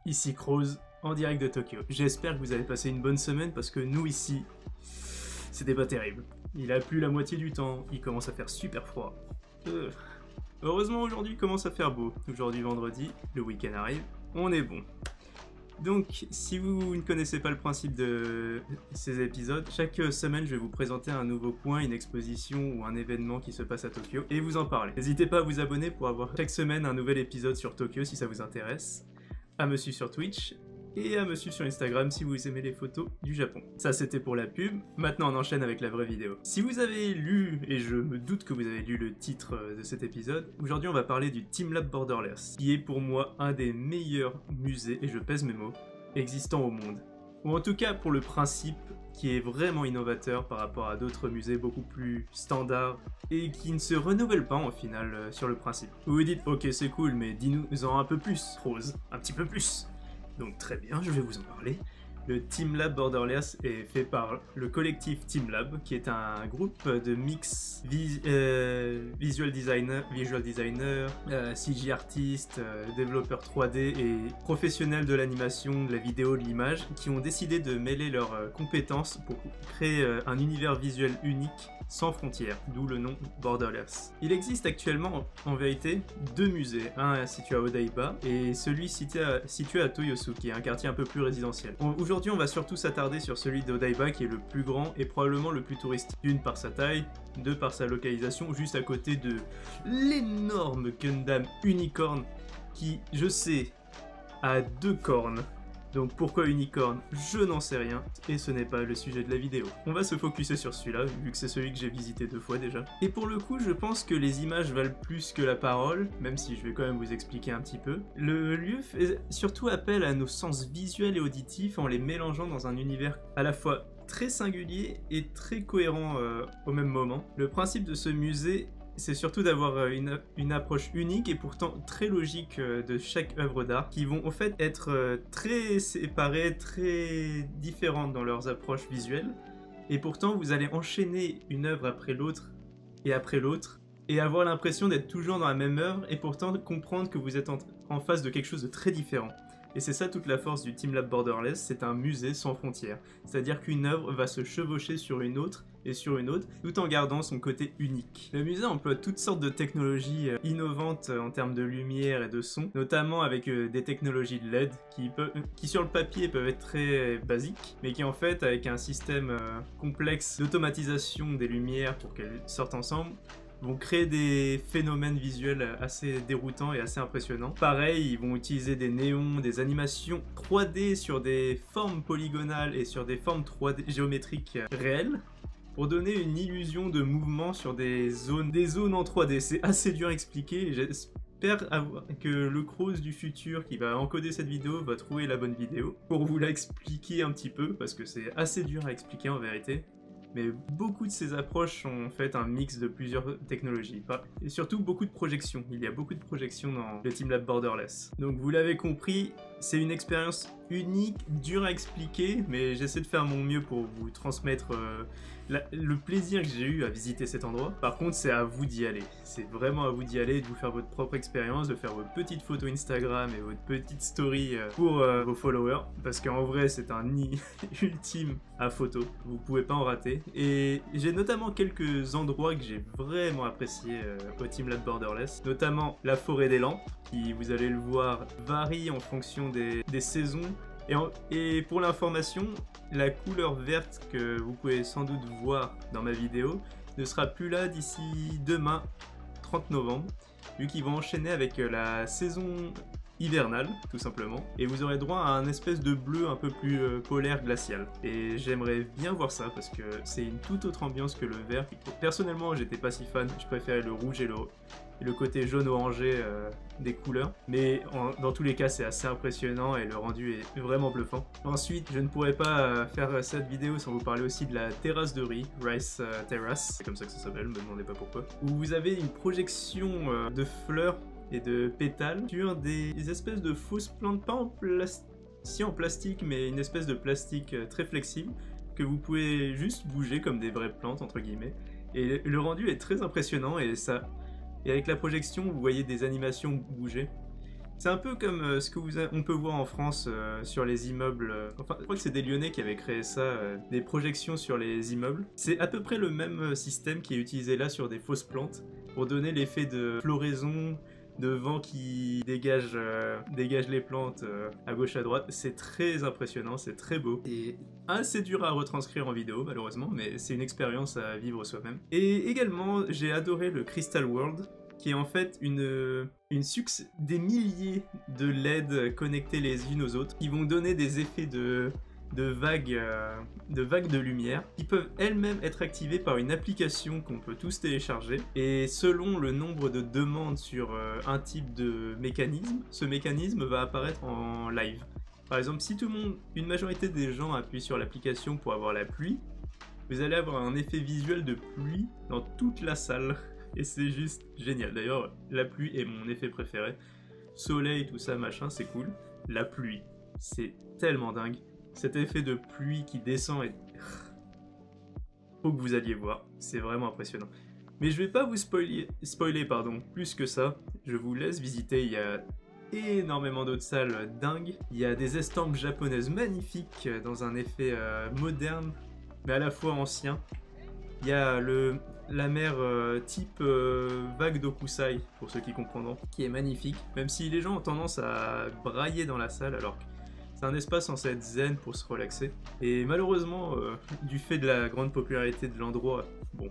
Ici Croze, en direct de Tokyo. J'espère que vous avez passé une bonne semaine parce que nous ici, c'était pas terrible. Il a plu la moitié du temps, il commence à faire super froid. Heureusement aujourd'hui il commence à faire beau. Aujourd'hui vendredi, le week-end arrive, on est bon. Donc, si vous ne connaissez pas le principe de ces épisodes, chaque semaine je vais vous présenter un nouveau coin, une exposition ou un événement qui se passe à Tokyo et vous en parler. N'hésitez pas à vous abonner pour avoir chaque semaine un nouvel épisode sur Tokyo si ça vous intéresse, à me suivre sur Twitch et à me suivre sur Instagram si vous aimez les photos du Japon. Ça c'était pour la pub, maintenant on enchaîne avec la vraie vidéo. Si vous avez lu, et je me doute que vous avez lu le titre de cet épisode, aujourd'hui on va parler du Teamlab Borderless, qui est pour moi un des meilleurs musées, et je pèse mes mots, existants au monde. Ou en tout cas pour le principe qui est vraiment innovateur par rapport à d'autres musées beaucoup plus standards et qui ne se renouvellent pas au final sur le principe. Vous vous dites ok c'est cool mais dis-nous-en un peu plus, Rose, un petit peu plus. Donc très bien, je vais vous en parler. Le Teamlab Borderless est fait par le collectif Teamlab, qui est un groupe de mix visual designer, CG artistes, développeurs 3D et professionnels de l'animation, de la vidéo, de l'image, qui ont décidé de mêler leurs compétences pour créer un univers visuel unique sans frontières, d'où le nom Borderless. Il existe actuellement en vérité deux musées, un situé à Odaiba et celui situé à Toyosu, qui est un quartier un peu plus résidentiel. Aujourd'hui on va surtout s'attarder sur celui d'Odaiba qui est le plus grand et probablement le plus touristique. D'une par sa taille, deux par sa localisation, juste à côté de l'énorme Gundam Unicorn qui, je sais, a 2 cornes. Donc pourquoi unicorne? Je n'en sais rien, et ce n'est pas le sujet de la vidéo. On va se focuser sur celui-là, vu que c'est celui que j'ai visité 2 fois déjà. Et pour le coup, je pense que les images valent plus que la parole, même si je vais quand même vous expliquer un petit peu. Le lieu fait surtout appel à nos sens visuels et auditifs en les mélangeant dans un univers à la fois très singulier et très cohérent au même moment. Le principe de ce musée, c'est surtout d'avoir une approche unique et pourtant très logique de chaque œuvre d'art, qui vont au fait être très séparées, très différentes dans leurs approches visuelles, et pourtant vous allez enchaîner une œuvre après l'autre, et avoir l'impression d'être toujours dans la même œuvre, et pourtant comprendre que vous êtes en face de quelque chose de très différent. Et c'est ça toute la force du Teamlab Borderless, c'est un musée sans frontières. C'est-à-dire qu'une œuvre va se chevaucher sur une autre, et sur une autre, tout en gardant son côté unique. Le musée emploie toutes sortes de technologies innovantes en termes de lumière et de son, notamment avec des technologies de LED qui sur le papier peuvent être très basiques, mais qui en fait, avec un système complexe d'automatisation des lumières pour qu'elles sortent ensemble, vont créer des phénomènes visuels assez déroutants et assez impressionnants. Pareil, ils vont utiliser des néons, des animations 3D sur des formes polygonales et sur des formes 3D géométriques réelles, pour donner une illusion de mouvement sur des zones en 3D. C'est assez dur à expliquer et j'espère que le Croze du futur qui va encoder cette vidéo va trouver la bonne vidéo pour vous l'expliquer un petit peu, parce que c'est assez dur à expliquer en vérité. Mais beaucoup de ces approches sont en fait un mix de plusieurs technologies, et surtout beaucoup de projections. Il y a beaucoup de projections dans le Teamlab Borderless. Donc vous l'avez compris, c'est une expérience unique, dure à expliquer, mais j'essaie de faire mon mieux pour vous transmettre le plaisir que j'ai eu à visiter cet endroit. Par contre, c'est à vous d'y aller. C'est vraiment à vous d'y aller, de vous faire votre propre expérience, de faire vos petites photos Instagram et votre petite story pour vos followers, parce qu'en vrai, c'est un nid ultime à photo. Vous pouvez pas en rater. Et j'ai notamment quelques endroits que j'ai vraiment appréciés au Teamlab Borderless, notamment la forêt des lampes, qui, vous allez le voir, varie en fonction des saisons. Et pour l'information, la couleur verte que vous pouvez sans doute voir dans ma vidéo ne sera plus là d'ici demain, 30 novembre, vu qu'ils vont enchaîner avec la saison hivernale, tout simplement, et vous aurez droit à un espèce de bleu un peu plus polaire glacial. Et j'aimerais bien voir ça, parce que c'est une toute autre ambiance que le vert. Personnellement, j'étais pas si fan, je préférais le rouge et le côté jaune-orangé des couleurs. Mais dans tous les cas, c'est assez impressionnant et le rendu est vraiment bluffant. Ensuite, je ne pourrais pas faire cette vidéo sans vous parler aussi de la terrasse de riz, Rice Terrace, c'est comme ça que ça s'appelle, me demandez pas pourquoi. Où vous avez une projection de fleurs et de pétales sur des espèces de fausses plantes, pas en plastique, mais une espèce de plastique très flexible que vous pouvez juste bouger comme des vraies plantes entre guillemets. Et le rendu est très impressionnant et avec la projection vous voyez des animations bouger. C'est un peu comme ce que on peut voir en France sur les immeubles. Enfin, je crois que c'est des Lyonnais qui avaient créé ça, des projections sur les immeubles. C'est à peu près le même système qui est utilisé là sur des fausses plantes pour donner l'effet de floraison, de vent qui dégage les plantes à gauche à droite. C'est très impressionnant, c'est très beau. Et assez dur à retranscrire en vidéo malheureusement, mais c'est une expérience à vivre soi-même. Et également, j'ai adoré le Crystal World, qui est en fait des milliers de LED connectés les unes aux autres, qui vont donner des effets de vagues de lumière, qui peuvent elles-mêmes être activées par une application qu'on peut tous télécharger, et selon le nombre de demandes sur un type de mécanisme, ce mécanisme va apparaître en live. Par exemple, si une majorité des gens appuient sur l'application pour avoir la pluie, vous allez avoir un effet visuel de pluie dans toute la salle. Et c'est juste génial. D'ailleurs, la pluie est mon effet préféré. Soleil, tout ça, machin, c'est cool. La pluie, c'est tellement dingue. Cet effet de pluie qui descend et... Faut que vous alliez voir. C'est vraiment impressionnant. Mais je vais pas vous spoiler plus que ça. Je vous laisse visiter. Il y a énormément d'autres salles dingues. Il y a des estampes japonaises magnifiques dans un effet moderne, mais à la fois ancien. Il y a la mer type vague d'Okusai, pour ceux qui comprendront, qui est magnifique, même si les gens ont tendance à brailler dans la salle, alors que c'est un espace censé être zen pour se relaxer. Et malheureusement, du fait de la grande popularité de l'endroit, bon,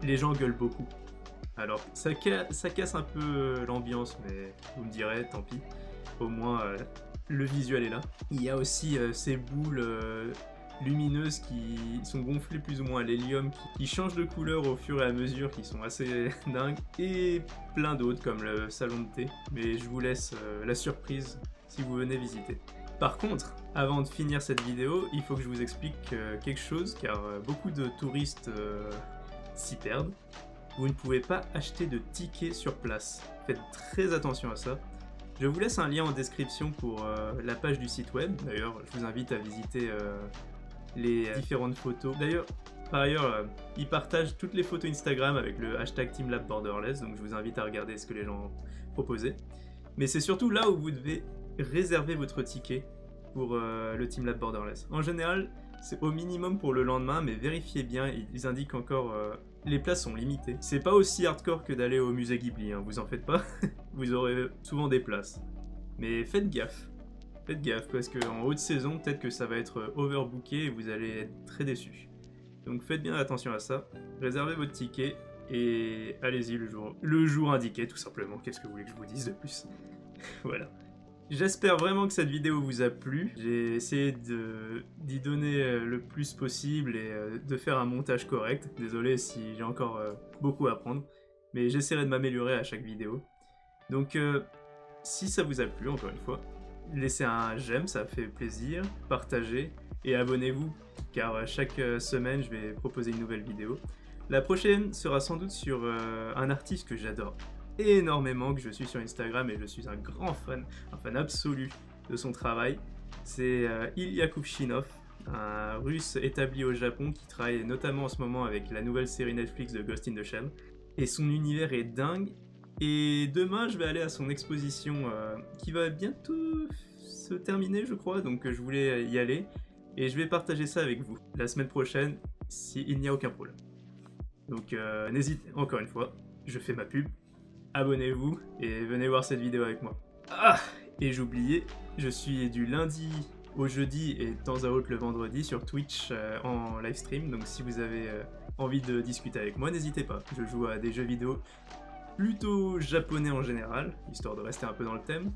les gens gueulent beaucoup. Alors, ça casse un peu l'ambiance, mais vous me direz, tant pis, au moins le visuel est là. Il y a aussi ces boules... lumineuses qui sont gonflées plus ou moins à l'hélium, qui changent de couleur au fur et à mesure, qui sont assez dingues, et plein d'autres comme le salon de thé, mais je vous laisse la surprise si vous venez visiter. Par contre, avant de finir cette vidéo, il faut que je vous explique quelque chose, car beaucoup de touristes s'y perdent. Vous ne pouvez pas acheter de tickets sur place, faites très attention à ça. Je vous laisse un lien en description pour la page du site web, d'ailleurs je vous invite à visiter les différentes photos. Par ailleurs, ils partagent toutes les photos Instagram avec le hashtag TeamLabBorderless, donc je vous invite à regarder ce que les gens ont proposé. Mais c'est surtout là où vous devez réserver votre ticket pour le Teamlab Borderless. En général, c'est au minimum pour le lendemain, mais vérifiez bien, ils indiquent encore... les places sont limitées. C'est pas aussi hardcore que d'aller au musée Ghibli, hein, vous en faites pas. Vous aurez souvent des places. Mais faites gaffe. Faites gaffe, parce qu'en haute saison, peut-être que ça va être overbooké et vous allez être très déçus. Donc faites bien attention à ça. Réservez votre ticket et allez-y le jour indiqué, tout simplement. Qu'est-ce que vous voulez que je vous dise de plus? Voilà. J'espère vraiment que cette vidéo vous a plu. J'ai essayé d'y donner le plus possible et de faire un montage correct. Désolé si j'ai encore beaucoup à apprendre, mais j'essaierai de m'améliorer à chaque vidéo. Donc si ça vous a plu, encore une fois, laissez un j'aime, ça fait plaisir, partagez et abonnez-vous, car chaque semaine je vais proposer une nouvelle vidéo. La prochaine sera sans doute sur un artiste que j'adore énormément, que je suis sur Instagram et je suis un grand fan, un fan absolu de son travail. C'est Ilya Kuvshinov, un russe établi au Japon qui travaille notamment en ce moment avec la nouvelle série Netflix de Ghost in the Shell. Et son univers est dingue. Et demain, je vais aller à son exposition qui va bientôt se terminer, je crois, donc je voulais y aller. Et je vais partager ça avec vous la semaine prochaine, s'il n'y a aucun problème. Donc n'hésitez, encore une fois, je fais ma pub. Abonnez-vous et venez voir cette vidéo avec moi. Ah, et j'oubliais, je suis du lundi au jeudi et de temps à autre le vendredi sur Twitch en live stream. Donc si vous avez envie de discuter avec moi, n'hésitez pas. Je joue à des jeux vidéo plutôt japonais en général, histoire de rester un peu dans le thème.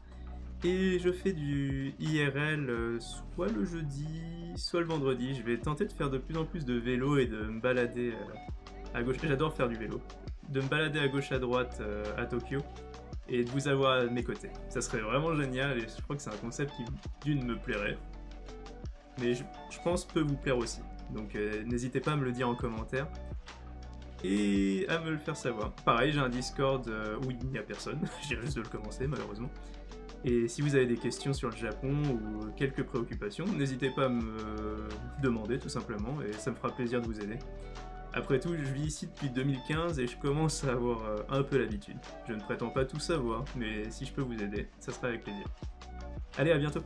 Et je fais du IRL soit le jeudi, soit le vendredi. Je vais tenter de faire de plus en plus de vélo et de me balader à gauche. J'adore faire du vélo. De me balader à gauche à droite à Tokyo et de vous avoir à mes côtés. Ça serait vraiment génial et je crois que c'est un concept qui d'une me plairait, mais je pense peut vous plaire aussi. Donc n'hésitez pas à me le dire en commentaire et à me le faire savoir. Pareil, j'ai un Discord où il n'y a personne, je viens juste de le commencer malheureusement. Et si vous avez des questions sur le Japon ou quelques préoccupations, n'hésitez pas à me demander tout simplement et ça me fera plaisir de vous aider. Après tout, je vis ici depuis 2015 et je commence à avoir un peu l'habitude. Je ne prétends pas tout savoir, mais si je peux vous aider, ça sera avec plaisir. Allez, à bientôt!